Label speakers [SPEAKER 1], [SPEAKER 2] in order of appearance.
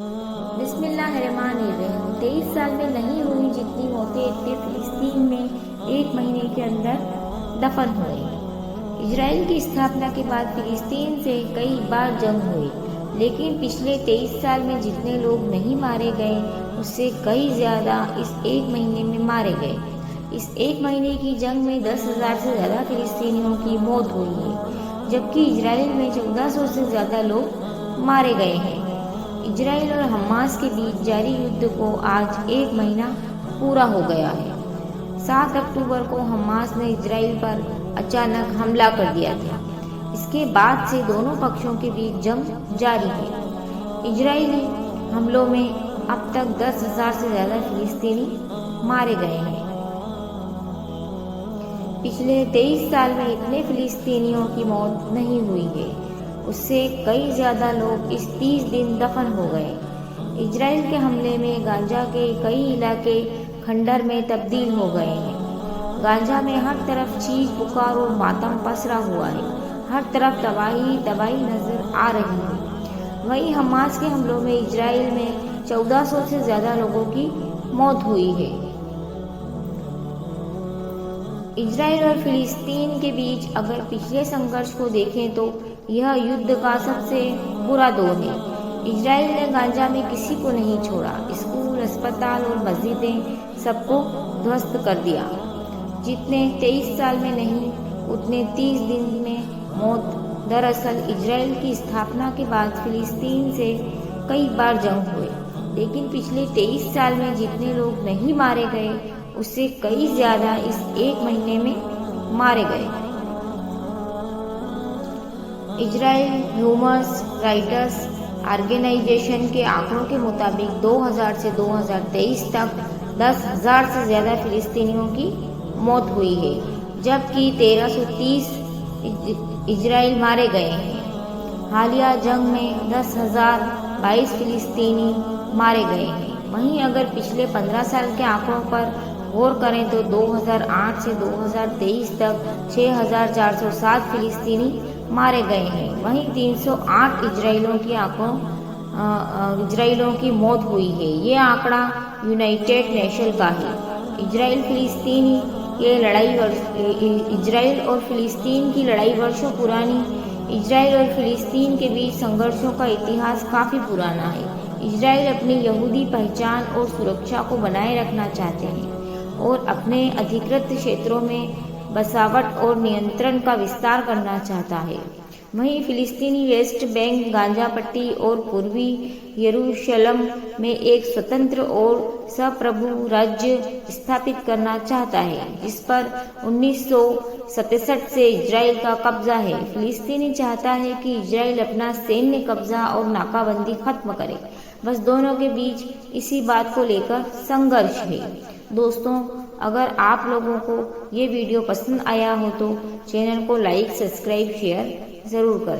[SPEAKER 1] बिस्मिल्लाहिर्रहमानिर्रहीम। 23 साल में नहीं हुई जितनी मौतें इतने फिलिस्तीन में एक महीने के अंदर दफन हुए। इजराइल की स्थापना के बाद फिलिस्तीन से कई बार जंग हुई, लेकिन पिछले 23 साल में जितने लोग नहीं मारे गए उससे कई ज़्यादा इस एक महीने में मारे गए। इस एक महीने की जंग में 10,000 से ज़्यादा फिलिस्तीनियों की मौत हुई है, जबकि इजराइल में 1400 से ज़्यादा लोग मारे गए हैं। इजराइल और हमास के बीच जारी युद्ध को आज एक महीना पूरा हो गया है। 7 अक्टूबर को हमास ने इजराइल पर अचानक हमला कर दिया था। इसके बाद से दोनों पक्षों के बीच जंग जारी है। इजरायली हमलों में अब तक 10,000 से ज़्यादा फिलिस्तीनी मारे गए हैं। पिछले 23 साल में इतने फिलिस्तीनियों की मौत नहीं हुई है, उससे कई ज़्यादा लोग इस 30 दिन दफन हो गए। इजराइल के हमले में गाजा के कई इलाके खंडर में तब्दील हो गए हैं। गाजा में हर तरफ चीख पुकार और मातम पसरा हुआ है। हर तरफ तबाही तबाही नजर आ रही है। वहीं हमास के हमलों में इजराइल में 1400 से ज़्यादा लोगों की मौत हुई है। इजराइल और फिलिस्तीन के बीच अगर पिछले संघर्ष को देखें तो यह युद्ध का सबसे बुरा दौर है। इजराइल ने गाजा में किसी को नहीं छोड़ा। स्कूल, अस्पताल और मस्जिदें सबको ध्वस्त कर दिया। जितने 23 साल में नहीं, उतने 30 दिन में मौत। दरअसल इजराइल की स्थापना के बाद फिलिस्तीन से कई बार जंग हुए, लेकिन पिछले 23 साल में जितने लोग नहीं मारे गए उससे कई ज़्यादा इस एक महीने में मारे गए। इजराइल ह्यूमन राइट्स ऑर्गेनाइजेशन के आंकड़ों के मुताबिक 2000 से 2023 तक 10,000 से ज़्यादा फिलिस्तीनियों की मौत हुई है, जबकि 1330 इजराइल मारे गए हैं। हालिया जंग में 10,022 फिलिस्तीनी मारे गए हैं। वहीं अगर पिछले 15 साल के आंकड़ों पर गौर करें तो 2008 से 2023 तक 6,407 फिलिस्तीनी मारे गए हैं। वहीं 308 इजराइलियों की मौत हुई है। ये आंकड़ा यूनाइटेड नेशन का है। इजराइल और फिलिस्तीन की लड़ाई वर्षों पुरानी। इजराइल और फिलिस्तीन के बीच संघर्षों का इतिहास काफ़ी पुराना है। इजराइल अपनी यहूदी पहचान और सुरक्षा को बनाए रखना चाहते हैं और अपने अधिकृत क्षेत्रों में बसावट और नियंत्रण का विस्तार करना चाहता है। वहीं फिलिस्तीनी वेस्ट बैंक, गाजा पट्टी और पूर्वी यरूशलेम में एक स्वतंत्र और संप्रभु राज्य स्थापित करना चाहता है, जिस पर 1967 से इजराइल का कब्जा है। फिलिस्तीनी चाहता है कि इजराइल अपना सैन्य कब्जा और नाकाबंदी खत्म करे। बस दोनों के बीच इसी बात को लेकर संघर्ष है। दोस्तों, अगर आप लोगों को ये वीडियो पसंद आया हो तो चैनल को लाइक, सब्सक्राइब, शेयर ज़रूर करें।